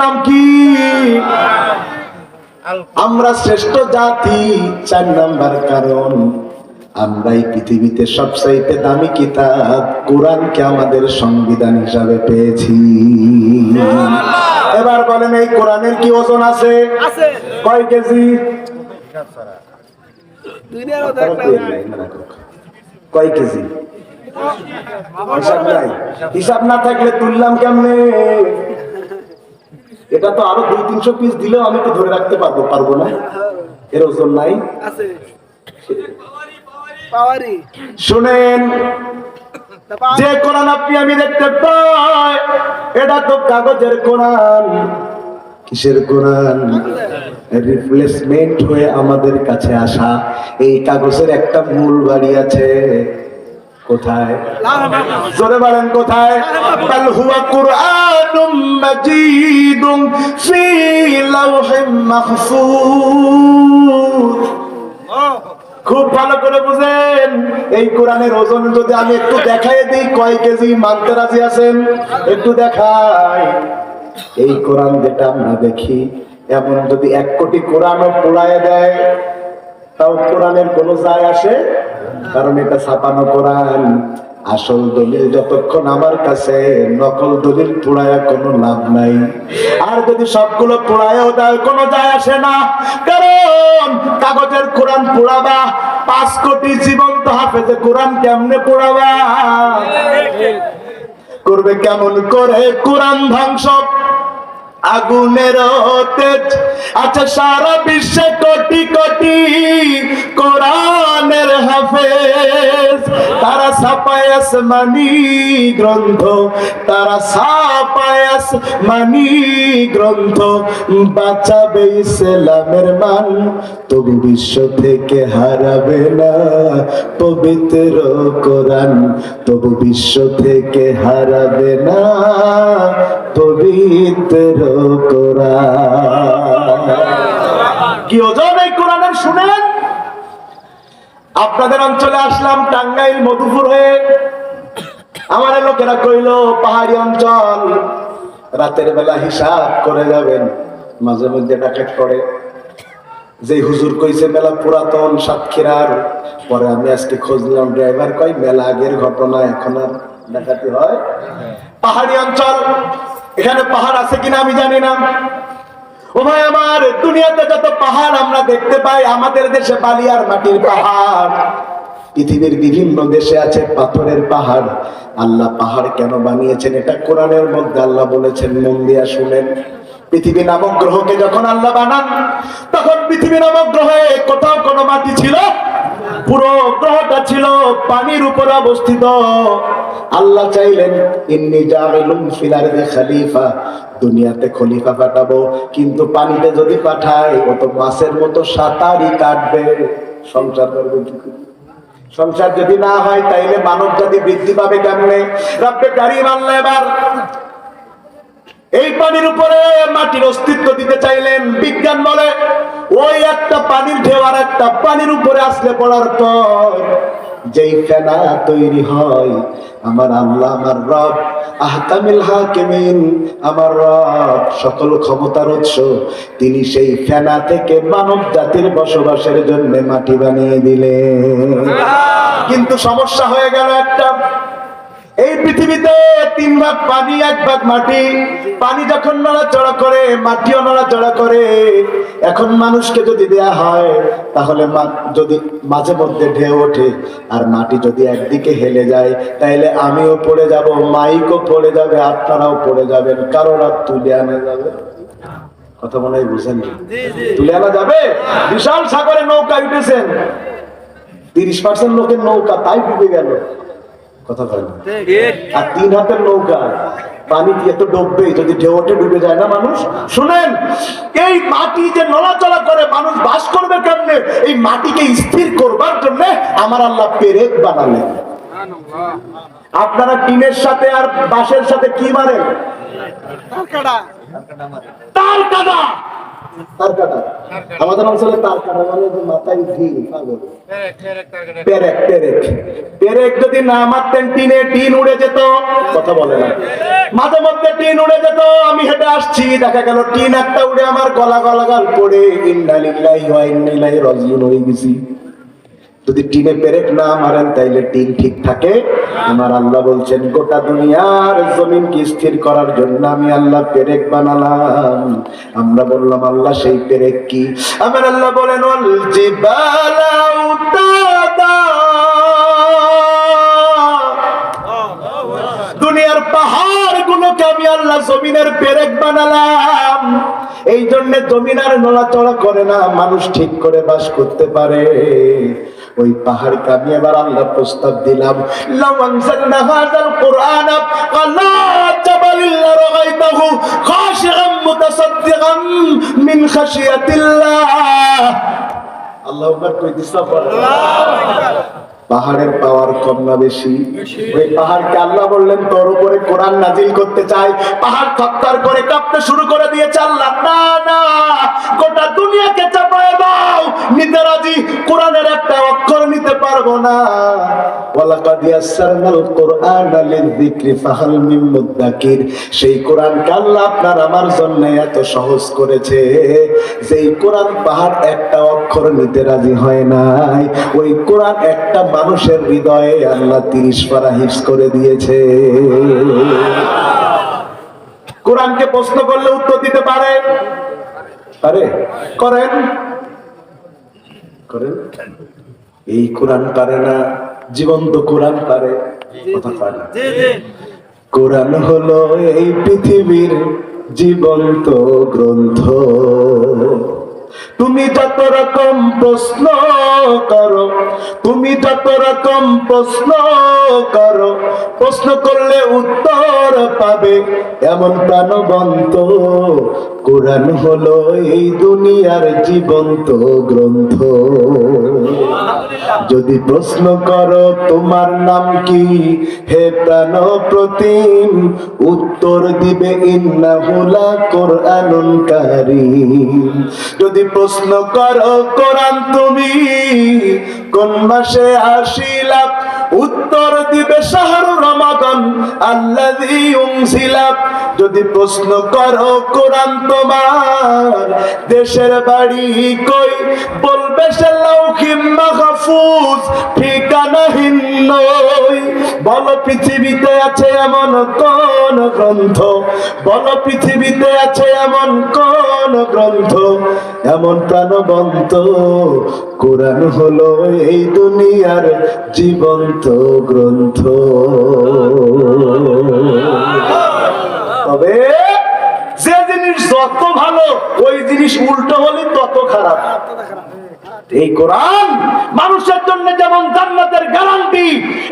নাম কি? আমরা শ্রেষ্ঠ জাতি 4 নাম্বার কারণ আমরা এই পৃথিবীতে সবচাইতে দামি কিতাব কোরআনকে আমাদের সংবিধান হিসাবে পেয়েছি। এবার বলেন এই কোরআনের কি ওজন আছে? কয় কেজি? কয় কেজি? হিসাব না থাকলে তুললাম কেমনে? এটা তো আরো 200-300 পিস দিলেও আমি তো ধরে রাখতে পারবো না। এর ওজন নাই। শুনেন, যে কোরআন আপনি আমি দেখতে পাই এটা তো কাগজের কোরআন। কিসের কোরআন? রিপ্লেসমেন্ট হয়ে আমাদের কাছে আসা এই কাগজের একটা মূল বাড়ি আছে। কোথায়? জোরে বলেন কোথায়? বাল হুয়া কুরআনুম মাজিদুম ফি লাওহিম মাহফুজ। খুব ভালো করে বুঝেন, এই কোরআনের ওজন যদি আমি একটু দেখাই দিই কয় কেজি, মানতে রাজি আছেন? একটু দেখাই। এই কোরআন যেটা আমরা দেখি এমন যদি 1 কোটি কোরআনও পোড়ায় দেয় তাও কোরআনের কোনো যায় আসে, কারণ এটা ছাপানো কোরআন। আসল দলিল যতক্ষণ আমার কাছে, নকল দলিল পোড়ায়া কোনো লাভ নাই। আর যদি সবগুলো পোড়ায়ও দেয় কোনো যায় আসে না, কারণ কাগজের কোরআন পোড়াবা 5 কোটি জীবন্ত হাফেজে কোরআন কেমনে পোড়াবা? করবে কেমন করে কোরআন ধ্বংস? আগুনের তেজ। আচ্ছা, সারা বিশ্বে কোটি কোটি কোরআনের হাফেজ, তারা ছাপায় আসমানি গ্রন্থ, তারা ছাপায় আসমানি গ্রন্থ, বাঁচাবে ইসলামের মান, তবু বিশ্ব থেকে হারাবে না পবিত্র কোরআন, তবু বিশ্ব থেকে হারাবে না পবিত্র কোরআন। কি ওজন এই কোরআনের শুনেন? আপনাদের অঞ্চলে আসলাম টাঙ্গাইল মধুপুর হয়ে। আমার লোকেরা কইল পাহাড়ি অঞ্চল, রাতের বেলা হিসাব করে যাবেন, মাঝে মধ্যে ডাকাত করে। যে হুজুর কইছে মেলা পুরাতন সাতক্ষীরার, পরে আমি আজকে খোঁজ নিলাম, ড্রাইভার কয় মেলা আগের ঘটনা, এখন আর ডাকাতি হয়। পাহাড়ি অঞ্চল, এখানে পাহাড় আছে কিনা আমি জানি না। ও ভাই আমার, দুনিয়াতে যত পাহাড় আমরা দেখতে পাই, আমাদের দেশে বালি আর মাটির পাহাড়। পৃথিবীর বিভিন্ন দেশে আছে পাথরের পাহাড়। আল্লাহ পাহাড় কেন বানিয়েছেন এটা কোরআনের মধ্যে আল্লাহ বলেছেন, মন দিয়া শুনেন। পৃথিবী নামক গ্রহকে যখন আল্লাহ বানান, তখন পৃথিবী নামক গ্রহে কোথাও কোনো মাটি ছিল? পুরো গ্রহটা ছিল পানির উপর অবস্থিত। আল্লাহ চাইলেন ইন্নী জাইলুন ফিল আরদি খলিফা, দুনিয়াতে খলিফা পাঠাবো, কিন্তু পানিতে যদি পাঠাই ও তো মাছের মতো সাঁতারই কাটবে, সংসার করবে কি করে? সংসার যদি না হয় তাইলে মানব জাতি বৃদ্ধি পাবে কেমনে? রব্বে কারীম আল্লাহ এবার এই পানির উপরে মাটির অস্তিত্ব দিতে চাইলেন। বিজ্ঞান বলে ওই একটা পানির ঢেউ আর একটা পানির উপরে আসলে পড়ার পর যেই ফেনা তৈরি হয়, আমার আল্লাহ, আমার রব আহকামিল হাকিমিন, আমার রব সকল ক্ষমতার উৎস, তিনি সেই ফেনা থেকে মানব জাতির বসবাসের জন্য মাটি বানিয়ে দিলেন। কিন্তু সমস্যা হয়ে গেল একটা, এই পৃথিবীতে 3 ভাগ পানি 1 ভাগ মাটি। পানি যখন নড়াচড়া করে মাটিও নড়াচড়া করে। এখন মানুষকে যদি দেয়া হয় তাহলে যদি মাঝে মধ্যে ঢেউ ওঠে আর মাটি যদি একদিকে হেলে যায়, তাইলে আমিও পড়ে যাব, মাইকও পড়ে যাবে, আপনারাও পড়ে যাবেন, কারোর আর তুলে আনা যাবে। কথা মনে হয় বুঝেন? তুলে আনা যাবে? বিশাল সাগরে নৌকা উঠেছেন, 30% লোকের নৌকা তাই ডুবে গেল। কথা বলেন। আর 3 হাতের নৌকা পানি দিয়ে তো ডুববে, যদি ঢেউ ওঠে ডুবে যায় না মানুষ? শুনেন, এই মাটি যে নড়াচড়া করে মানুষ বাস করবে কেমনে? এই মাটিকে স্থির করবার জন্য আমার আল্লাহ পেরেক বানালেন। আপনারা টিনের সাথে আর বাঁশের সাথে কি মারেন? তার কাটা। আমাদের অঞ্চলে তার কাটা মানে মাথায় ঢিল, পেরেক। পেরেক যদি না মারতেন টিনে, টিন উড়ে যেত। কথা বলে না। মাঝে মধ্যে টিন উড়ে যেত, আমি হেঁটে আসছি, দেখা গেল টিন একটা উড়ে আমার গলা গাল পড়ে ইন্না লিল্লাহি ওয়া ইন্না ইলাইহি রাজিউন হয়ে গেছি। যদি টিনে পেরেক না মারেন তাইলে টিন ঠিক থাকে? আমার আল্লাহ বলছেন গোটা দুনিয়ার জমিনকে স্থির করার জন্য আমি আল্লাহ পেরেক বানালাম। আমরা বললাম আল্লাহ সেই পেরেক কি? আমার আল্লাহ বলেন ওয়াল জিবালা উতাদা, দুনিয়ার পাহাড় গুলোকে আমি আল্লাহ জমিনের পেরেক বানালাম। এই জন্য জমিন আর নড়াচড়া করে না, মানুষ ঠিক করে বাস করতে পারে। ওই পাহাড়কে আমি এবার আল্লাহ প্রস্তাব দিলাম, লাউ আনজালনা হাযাল কুরআন আলা জাবালিন লারাআইতাহু খাশিআন মুতাসাদ্দিকান মিন খাশিয়াতিল্লাহ। আল্লাহু আকবার কইতেছ আল্লাহু। পাহাড়ের পাওয়ার কম না বেশি? ওই পাহাড়কে আল্লাহ বললেন তোর উপরে কোরআন নাজিল করতে চাই, পাহাড় থরথর করে কাঁপতে শুরু করে দিয়েছে। আল্লাহ না না, গোটা দুনিয়াকে চাপায় দাও, নিতে রাজি, কোরআনের একটা অক্ষর নিতে পারবো না। ওয়ালাকাদ ইয়াসসারনাল কুরআনা লিযিকরি ফাহাল মিন মুদ্দাকির, সেই কোরআনকে আল্লাহ আপনার আমার জন্য এত সহজ করেছে, যেই কোরআন পাহাড় একটা অক্ষর নিতে রাজি হয় নাই, ওই কোরআন একটা মানুষের হৃদয়ে আল্লাহ 30 পারা হিফজ করে দিয়েছে। কোরআনকে প্রশ্ন করলে উত্তর দিতে পারে? করেন করেন? এই কোরআন পারে না, জীবন্ত কোরআন পারে? কথা পারে না। কোরআন হলো এই পৃথিবীর জীবন্ত গ্রন্থ। তুমি যত রকম প্রশ্ন করো, তুমি যত রকম প্রশ্ন করো, প্রশ্ন করলে উত্তর পাবে এমন প্রাণবন্ত কোরআন হলো এই দুনিয়ার জীবন্ত গ্রন্থ। যদি প্রশ্ন করো তোমার নাম কি হে প্রাণ প্রতিম, উত্তর দিবে ইন্নাহু লা কুরআনুন কারীম। যদি প্রশ্ন করো কোরআন তুমি কোন মাসে আসিলা, উত্তর দিবে শাহরু রমাদান আল্লাযী উনজিলা। যদি প্রশ্ন করো কোরআন তোমার দেশের বাড়ি কই, বলবে সে লাউহি মাহফুজ ঠিকানাহীন নয়। বলো পৃথিবীতে আছে এমন কোন গ্রন্থ, বলো পৃথিবীতে আছে এমন কোন গ্রন্থ, এমন প্রাণবন্ত কোরআন হলো এই দুনিয়ার জীবন্ত গ্রন্থ। তবে যে জিনিস যত ভালো ওই জিনিস উল্টো হলে তত খারাপ। এই কোরআন মানুষের জন্য যেমন জান্নাতের গ্যারান্টি,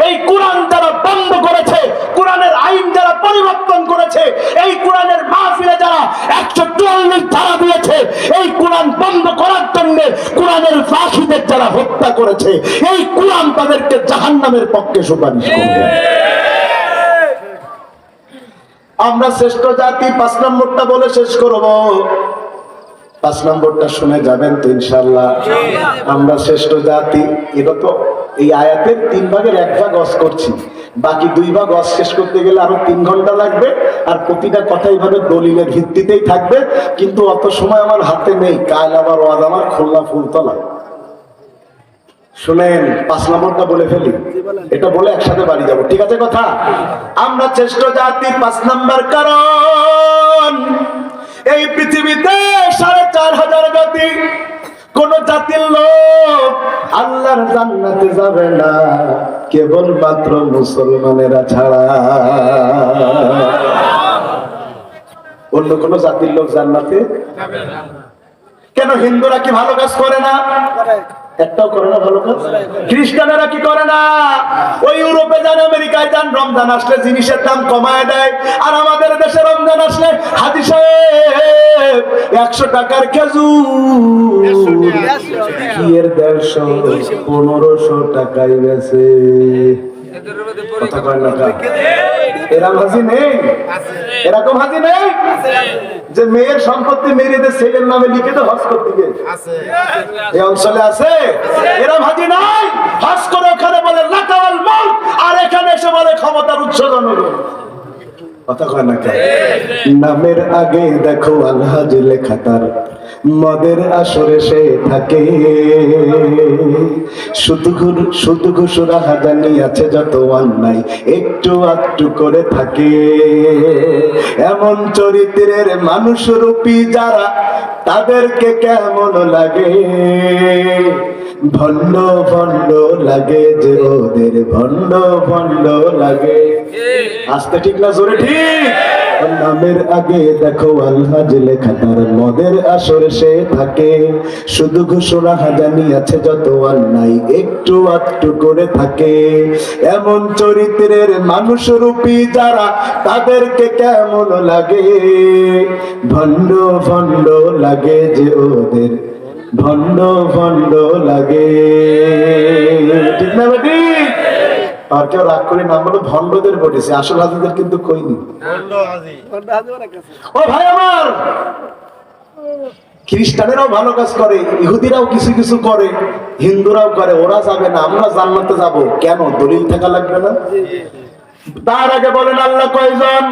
এই কোরআন যারা বন্ধ করেছে, কোরআনের আইন যারা পরিবর্তন করেছে, এই কোরআনের মাহফিলে যারা 144 ধারা দিয়েছে, এই কোরআন বন্ধ করার জন্য কোরআনের ফাঁসিদের যারা হত্যা করেছে, এই কোরআন তাদেরকে জাহান্নামের পক্ষে সুপারিশ করবে। আমরা শ্রেষ্ঠ জাতি 5 নম্বরটা বলে শেষ করব। 5 নম্বরটা শুনে যাবেন তো ইনশাআল্লাহ। আমরা শ্রেষ্ঠ জাতি, এটা তো এই আয়াতের 3 ভাগের 1 ভাগ ওয়াজ করছি, বাকি 2 ভাগ ওয়াজ শেষ করতে গেলে আরো 3 ঘন্টা লাগবে। আর প্রতিটা কথা এইভাবে দলিলের ভিত্তিতেই থাকবে, কিন্তু অত সময় আমার হাতে নেই। কাল আবার ওয়াজ আমার খুলনা ফুলতলা। শুনেন 5 নম্বরটা বলে ফেলি, এটা বলে একসাথে বাড়ি যাব, ঠিক আছে কথা? আমরা শ্রেষ্ঠ জাতি 5 নম্বর কারণ এই পৃথিবীতে 4500 জাতি, কোন জাতির লোক আল্লাহর জান্নাতে যাবে না কেবল মাত্র মুসলমানেরা ছাড়া। অন্য কোন জাতির লোক জান্নাতে যাবে না। কেন? হিন্দুরা কি ভালো কাজ করে না? একটাও করে না ভালো কাজ। খ্রিস্টানেরা কি করে না? ওই ইউরোপে যান, আমেরিকায় যান, রমজান আসলে জিনিসের দাম কমায় দেয়। আর আমাদের দেশে রমজান আসলে হাজি সাহেব 100 টাকার খেজুর কি এর 150 1500 টাকায় বেচে। কথা কয় না? এরকম হাজি নেই? এরকম হাজি নেই যে মেয়ের সম্পত্তি মেয়েদের ছেলের নামে লিখে তো হজ করতে গিয়ে এই অঞ্চলে আছে? এরকম হাজি নাই। হজ করে ওখানে বলে লাকাওয়াল মাল, আর এখানে এসে বলে ক্ষমতার উৎস জনগণ। কথা কয় না কেন? নামের আগে দেখো আলহাজ লেখা তার, মদের আসরে সে থাকে, শুধু ঘুষুরা হাজানি আছে যত অন্যায় একটু আধটু করে থাকে। এমন চরিত্রের মানুষ রূপী যারা, তাদেরকে কেমন লাগে, ভণ্ড ভণ্ড লাগে যে ওদের, ভণ্ড ভণ্ড লাগে। আসতে ঠিক না জোরে ঠিক? নামের আগে দেখো আলহাজ লেখা তার, মদের আসরে সে থাকে, শুধু ঘোষণা হাজানি আছে যত অন্যায় একটু আধটু করে থাকে। এমন চরিত্রের মানুষ রূপী যারা, তাদেরকে কেমন লাগে, ভণ্ড ভণ্ড লাগে যে ওদের, ভণ্ড ভণ্ড লাগে। ঠিক না বেটি? আর কেউ রাগ করে নাম বলো ভণ্ডদের বলেছে, আসল হাজিদের কিন্তু কইনি। ও ভাই আমার, খ্রিস্টানেরাও ভালো কাজ করে, ইহুদিরাও কিছু কিছু করে, হিন্দুরাও করে। ওরা যাবে না, আমরা জান্নাতে যাব কেন? দলিল থাকা লাগবে না? তার আগে বলেন আল্লাহ কয়জন?